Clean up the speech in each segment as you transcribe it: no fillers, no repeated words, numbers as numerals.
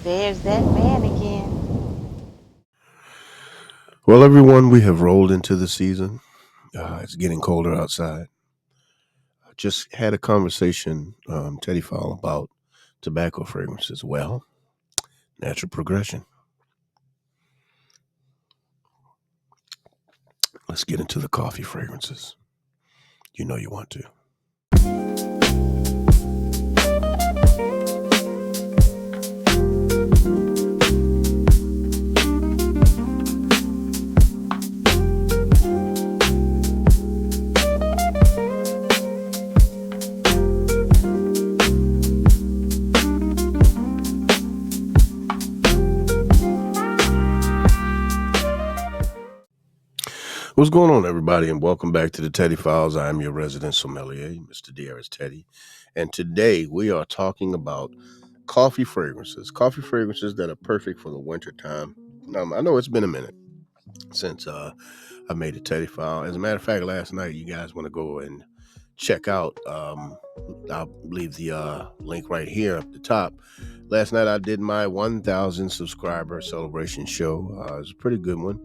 There's that man again. Well, everyone, we have rolled into the season. It's getting colder outside. I just had a conversation, Teddy Fowl, about tobacco fragrances. Well, natural progression. Let's get into the coffee fragrances. You know you want to. What's going on, everybody, and welcome back to the Teddy Files. I am your resident sommelier, Mr. Drs. Teddy, and today we are talking about coffee fragrances that are perfect for the winter time. I know it's been a minute since I made a Teddy File. As a matter of fact, last night, you guys want to go and check out, I'll leave the link right here up the top. Last night I did my 1,000 subscriber celebration show. It was a pretty good one.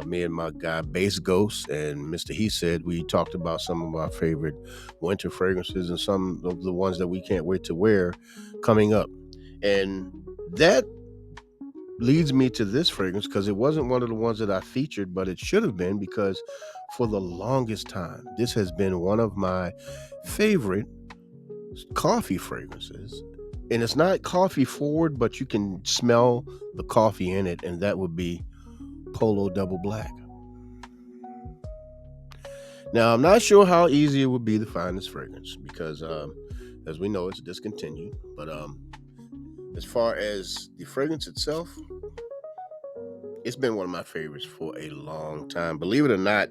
Me and my guy Bass Ghost and Mr. He Said, we talked about some of our favorite winter fragrances and some of the ones that we can't wait to wear coming up. And that leads me to this fragrance because it wasn't one of the ones that I featured, but it should have been, because for the longest time, this has been one of my favorite coffee fragrances. And it's not coffee forward, but you can smell the coffee in it, and that would be Polo Double Black. Now, I'm not sure how easy it would be to find this fragrance because, as we know, it's discontinued. But as far as the fragrance itself, it's been one of my favorites for a long time. Believe it or not,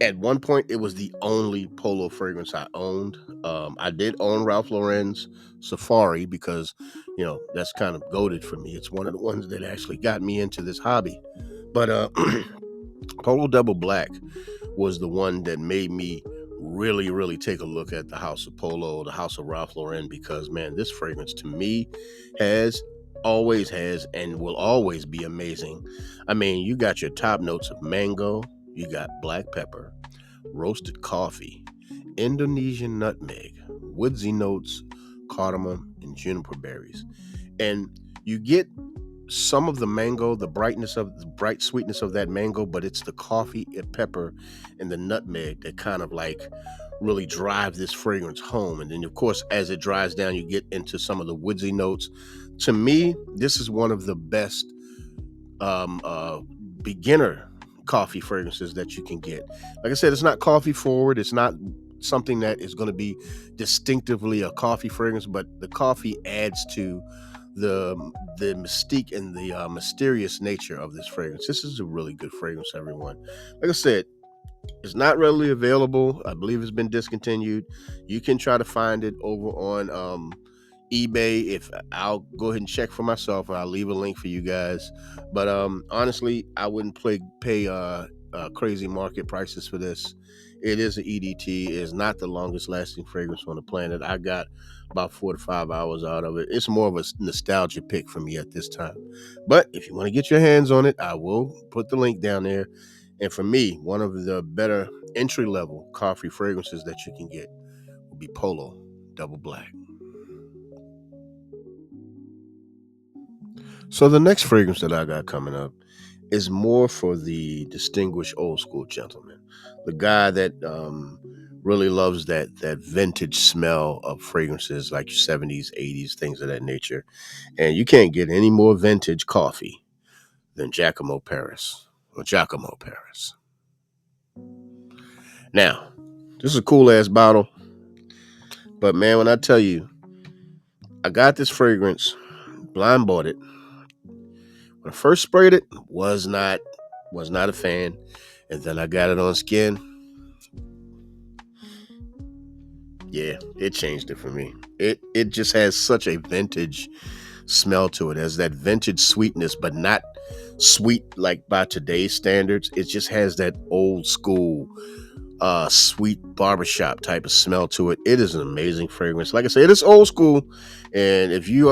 at one point, it was the only Polo fragrance I owned. I did own Ralph Lauren's Safari because, that's kind of goated for me. It's one of the ones that actually got me into this hobby. But Polo Double Black was the one that made me really, really take a look at the House of Polo, the House of Ralph Lauren, because, man, this fragrance to me always has, and will always be amazing. I mean, you got your top notes of mango, you got black pepper, roasted coffee, Indonesian nutmeg, woodsy notes, cardamom, and juniper berries. And you get some of the mango, the bright sweetness of that mango, but it's the coffee and pepper and the nutmeg that kind of like really drive this fragrance home. And then, of course, as it dries down, you get into some of the woodsy notes. To me, this is one of the best beginner coffee fragrances that you can get. Like I said, it's not coffee forward. It's not something that is going to be distinctively a coffee fragrance, but the coffee adds to the mystique and the mysterious nature of this fragrance. This is a really good fragrance, everyone. Like I said, it's not readily available. I believe it's been discontinued. You can try to find it over on eBay. If I'll go ahead and check for myself, I'll leave a link for you guys. But honestly, I wouldn't pay crazy market prices for this. It is an EDT. It is not the longest lasting fragrance on the planet. I got about 4 to 5 hours out of it. It's more of a nostalgia pick for me at this time. But if you want to get your hands on it, I will put the link down there. And for me, one of the better entry level coffee fragrances that you can get will be Polo Double Black. So the next fragrance that I got coming up is more for the distinguished old school gentleman, the guy that really loves that vintage smell of fragrances like 70s, 80s, things of that nature. And you can't get any more vintage coffee than Giacomo Paris. Now, this is a cool ass bottle, but man, when I tell you, I got this fragrance, blind bought it. When I first sprayed it, was not a fan, and then I got it on skin. Yeah, it changed it for me. It just has such a vintage smell to it. It has that vintage sweetness, but not sweet like by today's standards. It just has that old school sweet barbershop type of smell to it. It is an amazing fragrance. Like I said, it's old school, and if you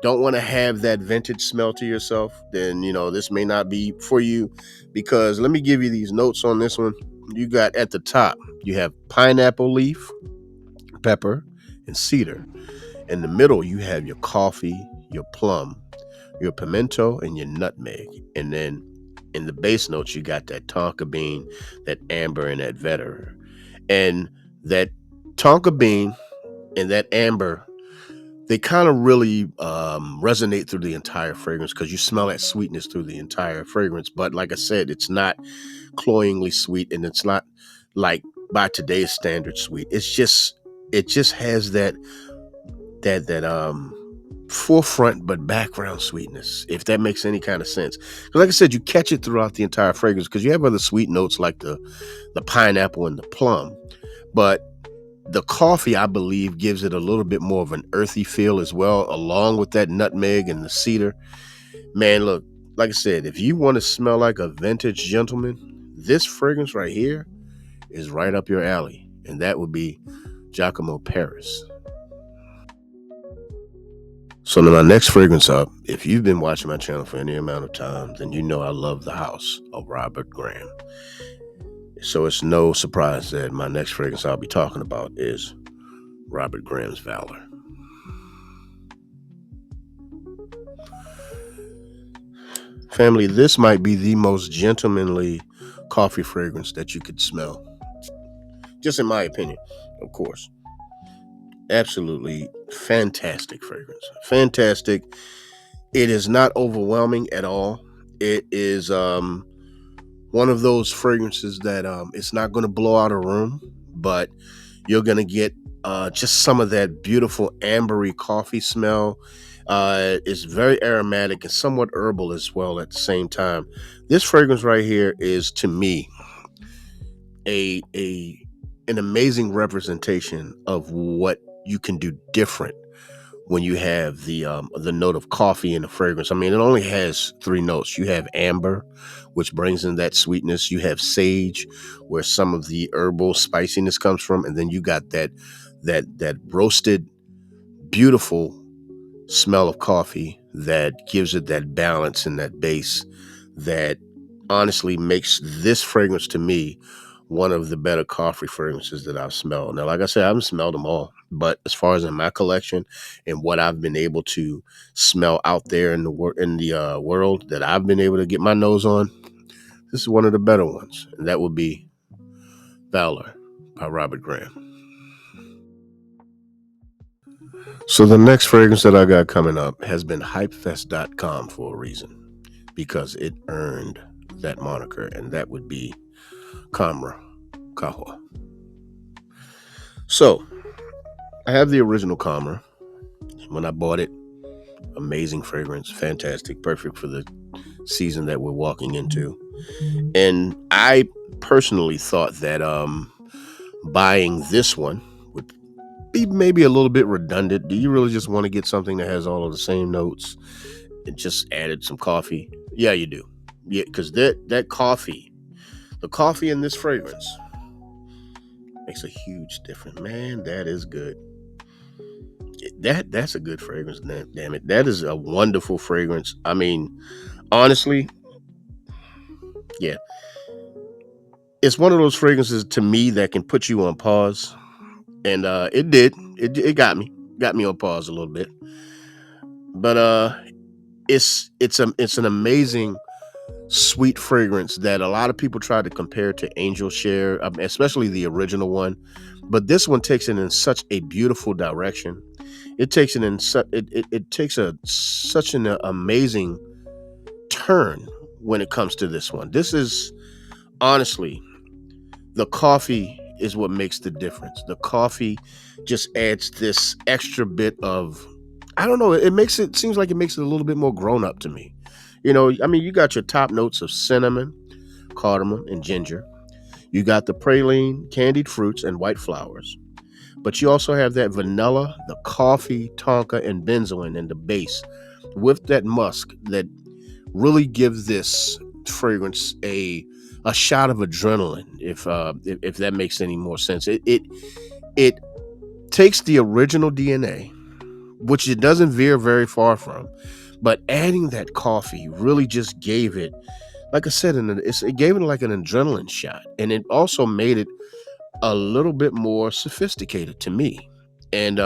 don't want to have that vintage smell to yourself, then this may not be for you. Because let me give you these notes on this one. You got at the top, you have pineapple leaf, pepper, and cedar. In the middle, you have your coffee, your plum, your pimento, and your nutmeg. And then in the base notes, you got that tonka bean, that amber, and that vetiver. And that tonka bean and that amber, they kind of really resonate through the entire fragrance because you smell that sweetness through the entire fragrance. But like I said, it's not cloyingly sweet, and it's not like by today's standard sweet. It just has that forefront but background sweetness, if that makes any kind of sense. 'Cause like I said, you catch it throughout the entire fragrance because you have other sweet notes like the pineapple and the plum, but the coffee, I believe, gives it a little bit more of an earthy feel as well, along with that nutmeg and the cedar. Man, look, like I said, if you want to smell like a vintage gentleman, this fragrance right here is right up your alley, and that would be Giacomo Paris. So now my next fragrance up, if you've been watching my channel for any amount of time, then you know I love the house of Robert Graham. So it's no surprise that my next fragrance I'll be talking about is Robert Graham's Valor. Family, this might be the most gentlemanly coffee fragrance that you could smell. Just in my opinion, of course. Absolutely fantastic fragrance. Fantastic. It is not overwhelming at all. It is one of those fragrances that it's not going to blow out a room, but you're going to get just some of that beautiful ambery coffee smell. It's very aromatic and somewhat herbal as well at the same time. This fragrance right here is, to me, a an amazing representation of what you can do different when you have the note of coffee in the fragrance. I mean, it only has three notes. You have amber, which brings in that sweetness. You have sage, where some of the herbal spiciness comes from, and then you got that roasted, beautiful smell of coffee that gives it that balance and that base that honestly makes this fragrance, to me, one of the better coffee fragrances that I've smelled. Now, like I said, I haven't smelled them all, but as far as in my collection and what I've been able to smell out there in the world that I've been able to get my nose on, this is one of the better ones, and that would be Valor by Robert Graham. So the next fragrance that I got coming up has been hypefest.com for a reason, because it earned that moniker, and that would be Khamrah Qahwa. So I have the original Khamrah. When I bought it, amazing fragrance, fantastic, perfect for the season that we're walking into. And I personally thought that buying this one would be maybe a little bit redundant. Do you really just want to get something that has all of the same notes and just added some coffee? Yeah, you do. Yeah, because that coffee, the coffee in this fragrance makes a huge difference. Man, that is good. That's a good fragrance. Damn it, that is a wonderful fragrance. I mean, honestly, yeah, it's one of those fragrances to me that can put you on pause, and it did. It got me on pause a little bit, but it's an amazing sweet fragrance that a lot of people try to compare to Angel Share, especially the original one. But this one takes it in such a beautiful direction. It takes it in it takes such an amazing turn when it comes to this one. This is honestly, the coffee is what makes the difference. The coffee just adds this extra bit of, I don't know, it seems like it makes it a little bit more grown up to me. I mean, you got your top notes of cinnamon, cardamom, and ginger. You got the praline, candied fruits, and white flowers. But you also have that vanilla, the coffee, tonka, and benzoin in the base, with that musk that really gives this fragrance a shot of adrenaline. If that makes any more sense, it takes the original DNA, which it doesn't veer very far from. But adding that coffee really just gave it, like I said, it gave it like an adrenaline shot, and it also made it a little bit more sophisticated to me. And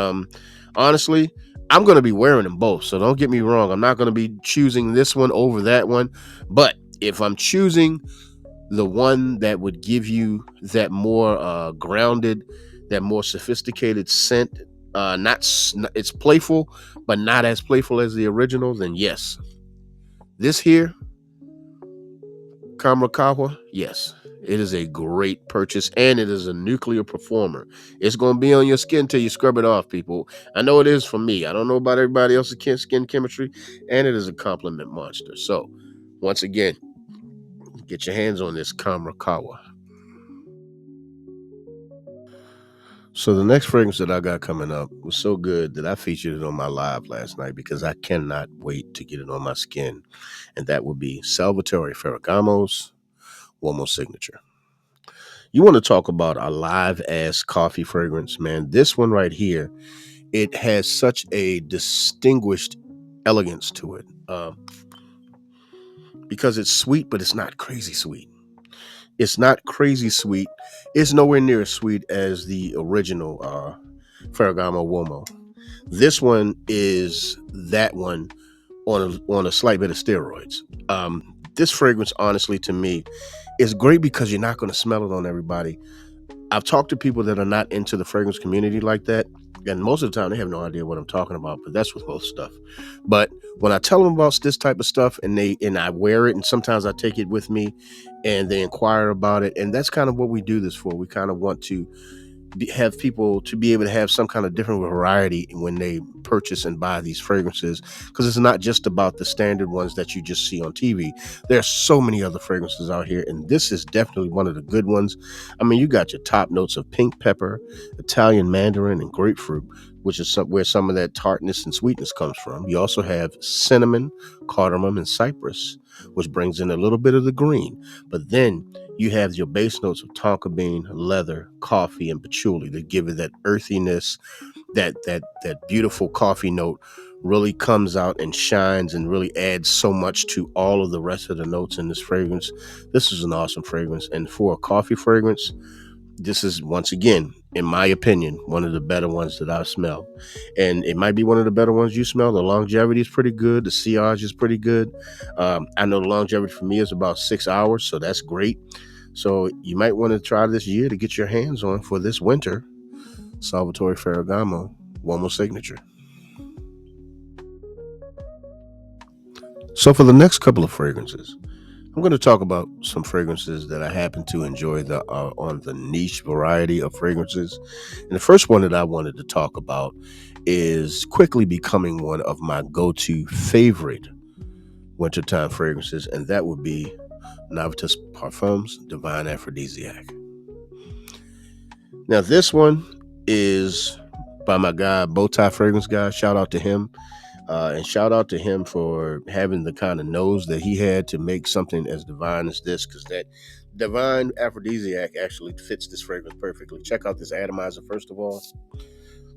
honestly, I'm going to be wearing them both. So don't get me wrong. I'm not going to be choosing this one over that one. But if I'm choosing the one that would give you that more grounded, that more sophisticated scent, it's playful, but not as playful as the original, then yes. This here, Khamrah Qahwa, yes, it is a great purchase, and it is a nuclear performer. It's going to be on your skin till you scrub it off, people. I know it is for me. I don't know about everybody else's skin chemistry, and it is a compliment monster. So, once again, get your hands on this Khamrah Qahwa. So the next fragrance that I got coming up was so good that I featured it on my live last night because I cannot wait to get it on my skin, and that would be Salvatore Ferragamo's Uomo Signature. You want to talk about a live ass coffee fragrance, man? This one right here, it has such a distinguished elegance to it because it's sweet, but it's not crazy sweet. It's not crazy sweet. It's nowhere near as sweet as the original Ferragamo Uomo. This one is that one on a slight bit of steroids. This fragrance, honestly, to me, is great because you're not going to smell it on everybody. I've talked to people that are not into the fragrance community like that, and most of the time they have no idea what I'm talking about. But that's with most stuff. But when I tell them about this type of stuff, and I wear it, and sometimes I take it with me, and they inquire about it, and that's kind of what we do this for. We kind of want to have people to be able to have some kind of different variety when they purchase and buy these fragrances, because it's not just about the standard ones that you just see on TV. There's so many other fragrances out here, and this is definitely one of the good ones. I mean, you got your top notes of pink pepper, Italian mandarin, and grapefruit, which is where some of that tartness and sweetness comes from. You also have cinnamon, cardamom, and cypress, which brings in a little bit of the green. But then you have your base notes of tonka bean, leather, coffee, and patchouli that give it that earthiness, that beautiful coffee note really comes out and shines and really adds so much to all of the rest of the notes in this fragrance. This is an awesome fragrance. And for a coffee fragrance, this is, once again, in my opinion, one of the better ones that I've smelled. And it might be one of the better ones you smell. The longevity is pretty good. The sillage is pretty good. I know the longevity for me is about 6 hours, so that's great. So you might want to try this year to get your hands on for this winter, Salvatore Ferragamo Uomo Signature. So for the next couple of fragrances, I'm going to talk about some fragrances that I happen to enjoy on the niche variety of fragrances. And the first one that I wanted to talk about is quickly becoming one of my go-to favorite wintertime fragrances, and that would be Novitas Parfums Divine Aphrodisiac. Now, this one is by my guy, Bowtie Fragrance Guy. Shout out to him. And shout out to him for having the kind of nose that he had to make something as divine as this, because that Divine Aphrodisiac actually fits this fragrance perfectly. Check out this atomizer, first of all.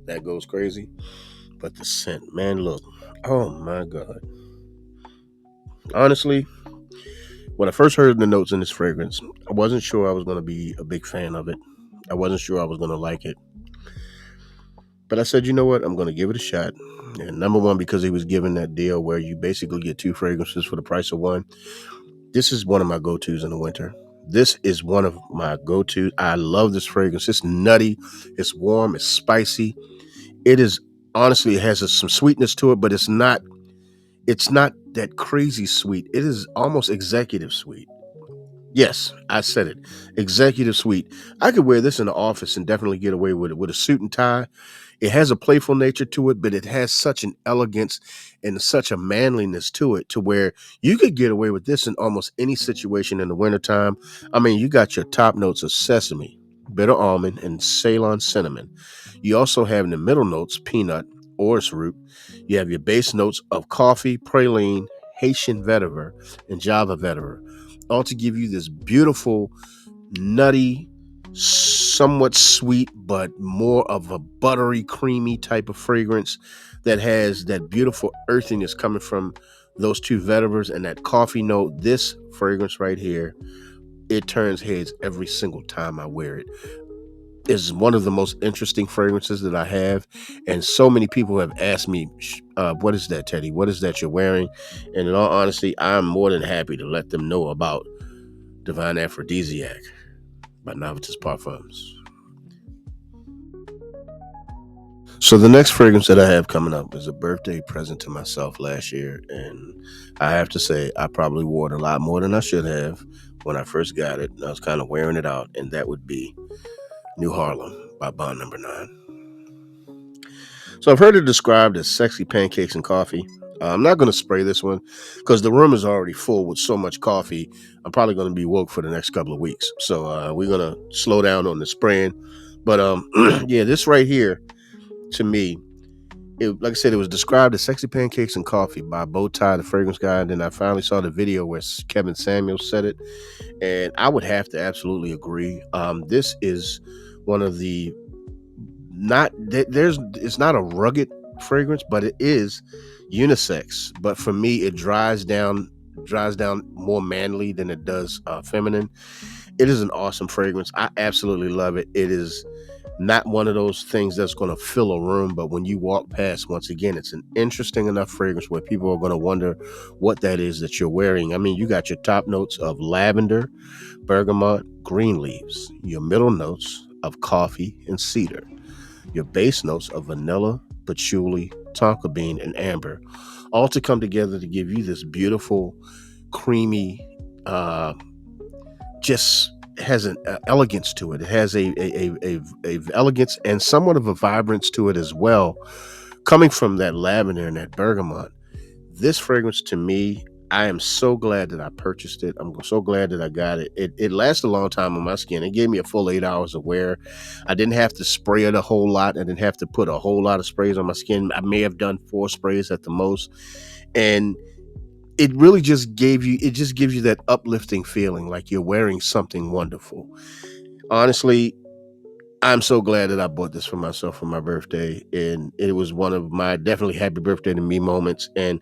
That goes crazy. But the scent, man, look. Oh, my God. Honestly, when I first heard the notes in this fragrance, I wasn't sure I was going to be a big fan of it. I wasn't sure I was going to like it. But I said, you know what? I'm going to give it a shot. And number one, because he was giving that deal where you basically get two fragrances for the price of one. This is one of my go-tos in the winter. This is one of my go-tos. I love this fragrance. It's nutty. It's warm. It's spicy. It is, honestly, it has some sweetness to it, but it's not that crazy sweet. It is almost executive sweet. Yes, I said it. Executive sweet. I could wear this in the office and definitely get away with it with a suit and tie. It has a playful nature to it, but it has such an elegance and such a manliness to it to where you could get away with this in almost any situation in the wintertime. I mean, you got your top notes of sesame, bitter almond, and Ceylon cinnamon. You also have in the middle notes peanut, orris root. You have your base notes of coffee, praline, Haitian vetiver, and Java vetiver, all to give you this beautiful, nutty, somewhat sweet, but more of a buttery, creamy type of fragrance that has that beautiful earthiness coming from those two vetiver and that coffee note. This fragrance right here, it turns heads every single time I wear it. It's one of the most interesting fragrances that I have, and so many people have asked me, "What is that, Teddy? What is that you're wearing?" And in all honesty, I'm more than happy to let them know about Divine Aphrodisiac by Novitas Parfums. So the next fragrance that I have coming up is a birthday present to myself last year, and I have to say I probably wore it a lot more than I should have when I first got it. I was kind of wearing it out, and that would be New Harlem by Bond Number 9. So I've heard it described as sexy pancakes and coffee. I'm not going to spray this one because the room is already full with so much coffee. I'm probably going to be woke for the next couple of weeks. So we're going to slow down on the spraying. But yeah, this right here, to me, like I said, it was described as sexy pancakes and coffee by Bowtie, the fragrance guy. And then I finally saw the video where Kevin Samuels said it. And I would have to absolutely agree. This is one of the it's not a rugged fragrance, but it is unisex. But for me, it dries down more manly than it does feminine. It is an awesome fragrance. I absolutely love it. It is not one of those things that's going to fill a room, but when you walk past, once again, it's an interesting enough fragrance where people are going to wonder what that is that you're wearing. I mean, you got your top notes of lavender, bergamot, green leaves, your middle notes of coffee and cedar, your base notes of vanilla, patchouli, tonka bean, and amber, all to come together to give you this beautiful, creamy, just has an elegance to it. It has a elegance and somewhat of a vibrance to it as well, coming from that lavender and that bergamot. This fragrance, to me, I am so glad that I purchased it. I'm so glad that I got it. It lasted a long time on my skin. It gave me a full 8 hours of wear. I didn't have to spray it a whole lot. I didn't have to put a whole lot of sprays on my skin. I may have done 4 sprays at the most. And it really just gives you that uplifting feeling like you're wearing something wonderful. Honestly, I'm so glad that I bought this for myself for my birthday, and it was one of my definitely happy birthday to me moments. And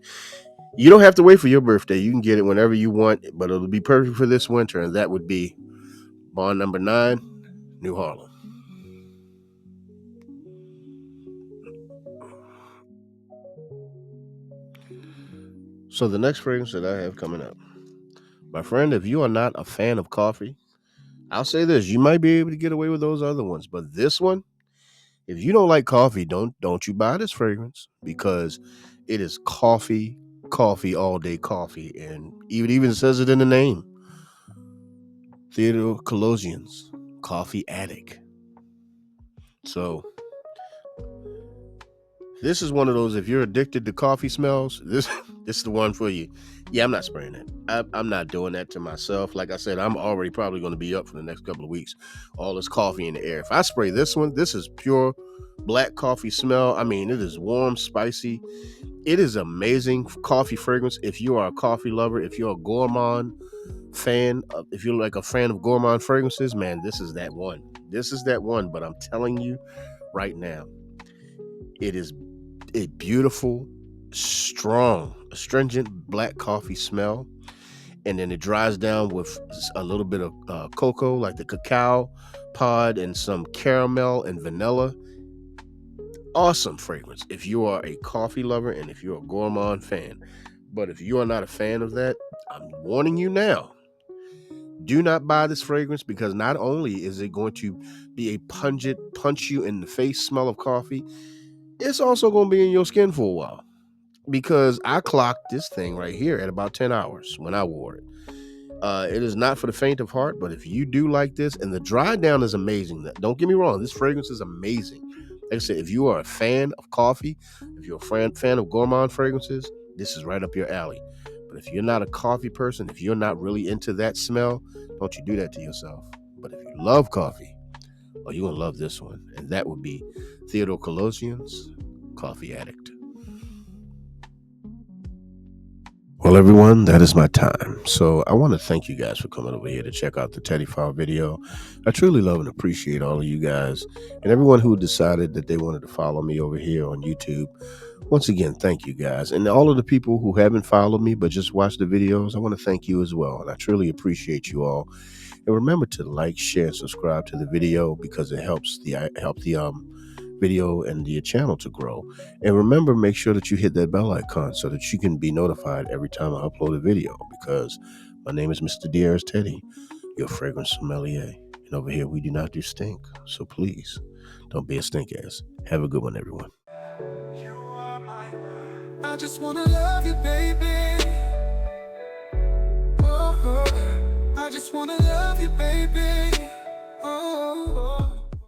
you don't have to wait for your birthday. You can get it whenever you want, but it'll be perfect for this winter, and that would be Bond Number 9, New Harlem. So the next fragrance that I have coming up, my friend, if you are not a fan of coffee, I'll say this: you might be able to get away with those other ones, but this one, if you don't like coffee, don't you buy this fragrance, because it is coffee, coffee all day coffee, and even says it in the name. Theodoros, Coffee Addict. So this is one of those, if you're addicted to coffee smells, this is the one for you. Yeah, I'm not spraying it. I'm not doing that to myself. Like I said, I'm already probably going to be up for the next couple of weeks. All this coffee in the air. If I spray this one, this is pure black coffee smell. I mean, it is warm, spicy. It is amazing coffee fragrance. If you are a coffee lover, if you're a gourmand fan, if you're like a fan of gourmand fragrances, man, this is that one. This is that one. But I'm telling you right now, it is a beautiful, strong, astringent black coffee smell. And then it dries down with a little bit of cocoa, like the cacao pod, and some caramel and vanilla. Awesome fragrance if you are a coffee lover and if you're a gourmand fan. But if you are not a fan of that, I'm warning you now. Do not buy this fragrance, because not only is it going to be a pungent, punch you in the face smell of coffee, it's also going to be in your skin for a while. Because I clocked this thing right here at about 10 hours when I wore it. It is not for the faint of heart, but if you do like this, and the dry down is amazing. Don't get me wrong, this fragrance is amazing. Like I said, if you are a fan of coffee, if you're a fan of gourmand fragrances, this is right up your alley. But if you're not a coffee person, if you're not really into that smell, don't you do that to yourself. But if you love coffee, well, you're going to love this one. And that would be Theodoros, Coffee Addict. Well, everyone, that is my time. So I want to thank you guys for coming over here to check out the Teddy File video. I truly love and appreciate all of you guys and everyone who decided that they wanted to follow me over here on YouTube. Once again, thank you guys. And all of the people who haven't followed me but just watch the videos, I want to thank you as well. And I truly appreciate you all. And remember to like, share, and subscribe to the video because it helps the video and the channel to grow. And remember, make sure that you hit that bell icon so that you can be notified every time I upload a video, because my name is Mr. Diaz Teddy, your fragrance sommelier. And over here, we do not do stink. So please, don't be a stink ass. Have a good one, everyone. I just wanna love you, baby. Oh, I just wanna love you, baby.